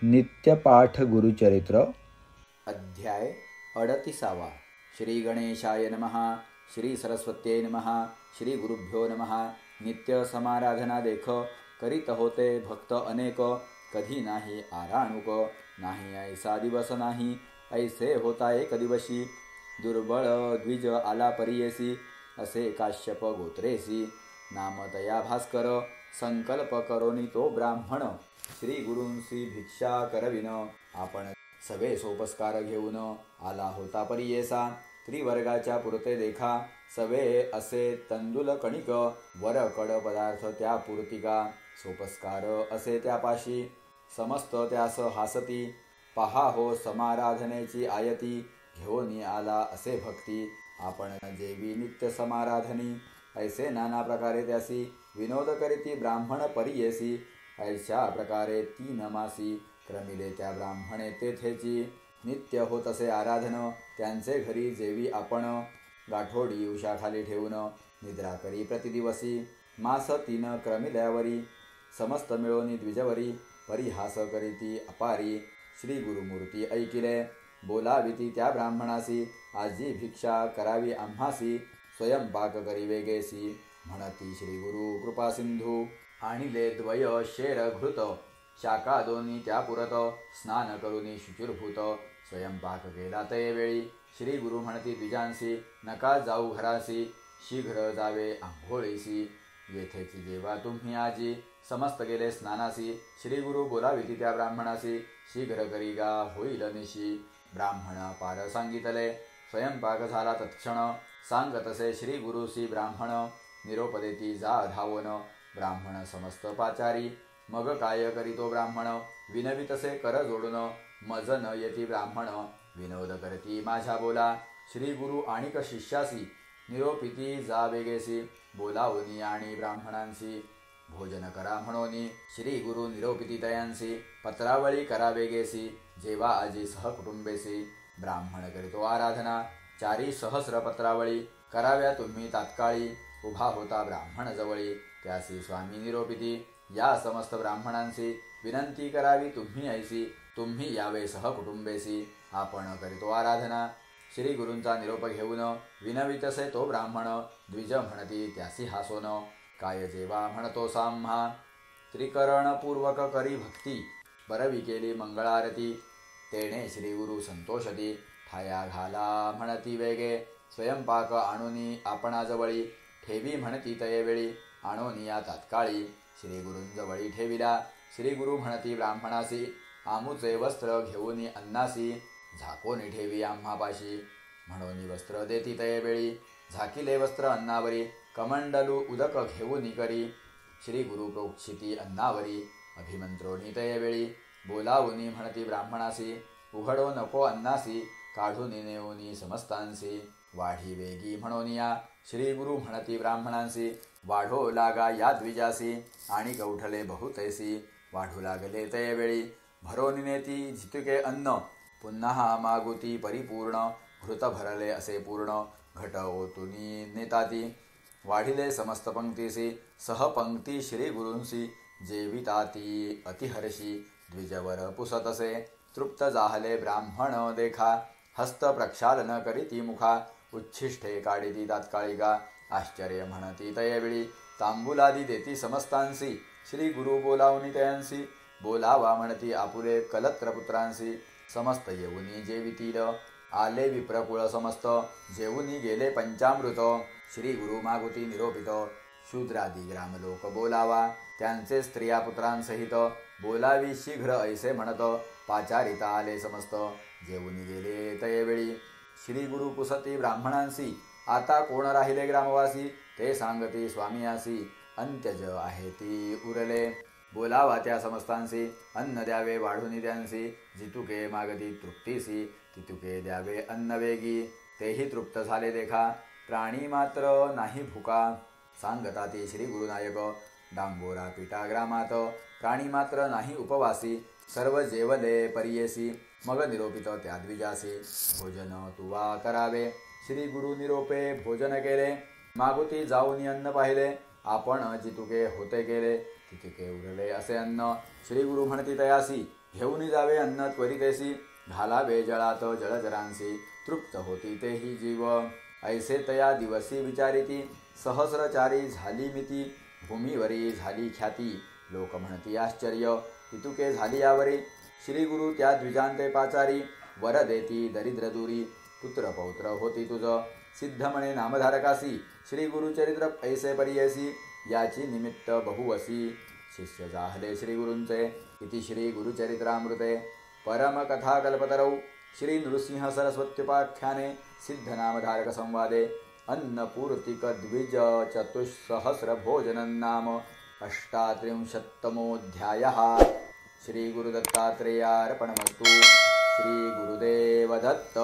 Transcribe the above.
नित्यपाठ गुरुचरित्र अध्याय 38. श्री गणेशाय नमः. श्री सरस्वत्यै नमः. श्री गुरुभ्यो नमः. नित्य समाराधना देख करीत होते भक्त अनेक, कधी नाही आराणुक. नाही ऐसा दिवस नाही, ऐसे होता एक दिवशी. दुर्बळ द्विज आला परियेसी, असे काश्यप गोत्रेसी. नाम तया भास्कर, संकल्प करोनी तो ब्राह्मण. श्री गुरूंसी भिक्षा करविन, आपण सगळे सोपस्कार घेऊन. आला होता परियेसा, त्रिवर्गाच्या पुरते देखा. सवे असे तंदुल कणिक, वर कड पदार्थ त्या पूर्तिका. सोपस्कार असे त्यापाशी, समस्त त्यास हासती. पहा हो समाराधनेची आयती, घेऊनी आला असे भक्ती. आपण जेवी नित्य समाराधनी, ऐसे नाना प्रकारे त्यासी. विनोद करीती ब्राह्मण परियेसी, ऐशा प्रकारे तीन मासी. क्रमिले त्या ब्राह्मणे तेथेची, नित्य होत असे आराधन. त्यांचे घरी जेवी आपण, गाठोडी उशाखाली ठेवून. निद्रा करी प्रतिदिवसी, मास 3 क्रमिल्यावरी. समस्त मिळोनी द्विजवरी, परिहास करीती अपारी. श्री गुरुमूर्ती ऐकिले, बोलाविती त्या ब्राह्मणासी. आजी भिक्षा करावी आम्हासी, स्वयंपाक करी वेगेसी. म्हणती श्री गुरु कृपा सिंधू, आणिले द्वय शेर घृत. शाखा दोन्ही त्या पुरत, स्नान करुनी शुचिर्भूत. स्वयंपाक केला ते वेळी, श्री गुरु म्हणती द्विजांसी. नका जाऊ घरासी, शीघ्र जावे आंघोळीसी. येथेची जेवा तुम्ही आजी, समस्त गेले स्नानासी. श्री गुरु बोलाविती त्या ब्राह्मणासी, शीघ्र करी गा होईल निशी. ब्राह्मण पार सांगितले, स्वयंपाक झाला तत्क्षण. सांगतसे श्री गुरुसी ब्राह्मण, निरोप देती जा धावून. ब्राह्मण समस्त पाचारी, मग काय करीतो ब्राह्मण. विनवितसे कर जोडून, मज न येती ब्राह्मण. विनोद करती माझ्या बोला, श्री गुरु आणिक शिष्यासी. निरोपिती जा वेगेसी, बोलावनी आणि ब्राह्मणांसी. भोजन करा म्हणोनी, श्री गुरु निरोपिती तयांसी. पत्रावळी करा वेगेसी, जेवा आजी सहकुटुंबेसी. ब्राह्मण करीतो आराधना, 4 सहस्र पत्रावळी. कराव्या तुम्ही तात्काळी, उभा होता ब्राह्मण जवळी. त्यासी स्वामी निरोपिती, या समस्त ब्राह्मणांसी. विनंती करावी तुम्ही ऐसी, तुम्ही यावे सहकुटुंबेसी. आपण करीतो आराधना, श्री गुरूंचा निरोप घेऊन. विनवितसे तो ब्राह्मण, द्विज म्हणती त्यासी हासोन. काय जेवा म्हणतो साम्हा, त्रिकरणपूर्वक करी भक्ती. बरवी केली मंगळारती, तेणे श्री गुरु संतोषती. ठाया घाला म्हणती वेगे, स्वयंपाक आणूनी आपणाजवळी. ठेवी म्हणती तयेवेळी, आणोनिया तात्काळी. श्री गुरूंजवळी ठेविला, श्री गुरु म्हणती ब्राह्मणासी. आमुचे वस्त्र घेऊनी अन्नासी, झाकोनी ठेवी आम्हापाशी. म्हणून वस्त्र देती तयेवेळी, झाकिले वस्त्र अन्नावरी. कमंडलू उदक घेऊनी करी, श्री गुरु प्रोक्षिती अन्नावरी. अभिमंत्रोनी तयेवेळी, बोलावुनी म्हणती ब्राह्मणासी. उघडो नको अन्नासी, काढूनी नेऊनी समस्तांसी. वाढी वेगी म्हणोनिया, श्री गुरु म्हणती ब्राह्मणांसी. वाढो लागा या द्विजासी, आणि गौठले बहुतैसी. वाढू लागले तयवेळी, भरोनी नेती जितुके अन्न. पुन्हा मागुती परिपूर्ण, घृत भरले असे पूर्ण. घट ओतुनी नेताती, वाढिले समस्त पंक्तीसी. सहपंक्ती श्री गुरूंसी, जेविताती अतिहर्षी. द्विजवर पुसतसे, तृप्त जाहले ब्राह्मण देखा. हस्त प्रक्षालन करीती मुखा, उच्छिष्टे काढिती तात्काळिका. आश्चर्य म्हणती तयवेळी, तांबुलादी देती समस्तांसी. श्री गुरु बोलावनी तयांसी, बोलावा म्हणती आपुले कलत्रपुत्रांसी. समस्त येऊनी जेवितील, आले विप्रकुळ समस्त. जेवूनी गेले पंचामृत, श्री गुरु मागुती निरोपित. शूद्रादी ग्रामलोक बोलावा, त्यांचे स्त्रिया पुत्रांसहित. बोलावी शीघ्र ऐसे म्हणत, पाचारिता आले समस्त. जेवूनी गेले तयवेळी, श्री गुरु पुसती ब्राह्मणांसी. आता कोण राहिले ग्रामवासी, ते सांगती स्वामियासी. अंत्यज आहे ती उरले, बोलावा त्या समस्तांसी. अन्न द्यावे वाढूनी त्यांसी, जितुके मागती तृप्तीसी. तितुके द्यावे अन्न वेगी, तेही तृप्त झाले देखा. प्राणी मात्र नाही भुका, सांगता ती श्री गुरुनायक. डांगोरा पिटा ग्रामात, प्राणी मात्र नाही उपवासी. सर्व जेवले परियेसी, मग निरोपित त्या द्विजासी. भोजन तुवा करावे, श्री गुरु निरोपे भोजन केले. मागुती जाऊनी अन्न पाहिले, आपण जितुके होते गेले. तितुके उरले असे अन्न. श्री गुरु म्हणती तयासी, घेऊन जावे अन्न त्वरितेसी, घालावे जळात जलचरांसी, तृप्त होती तेही जीव. ऐसे तया दिवसी विचारिती, सहस्रचारी झाली मिती. भूमीवरी झाली ख्याती, लोक म्हणती आश्चर्य. इतुके झाली यावरी, श्री गुरु त्या द्विजांते पाचारी. वर देती दरिद्र दुरी, पुत्र पौत्र होती तुझ. सिद्ध म्हणे नामधारकासी, श्री गुरुचरित्र ऐसे परियसी. याची निमित्त बहुवसी, शिष्य जाहले श्री गुरूंचे. इति श्री गुरुचरित्रामृते परमकथाकल्पतरौ श्री नृसिंह सरस्वत्युपाख्याने सिद्धनामधारक संवादे अन्नपूर्तिक द्विज चतुःसहस्र भोजनं नाम 38तमोऽध्यायः. श्री गुरुदत्तात्रेयार्पणमस्तु. श्री गुरुदेव दत्त.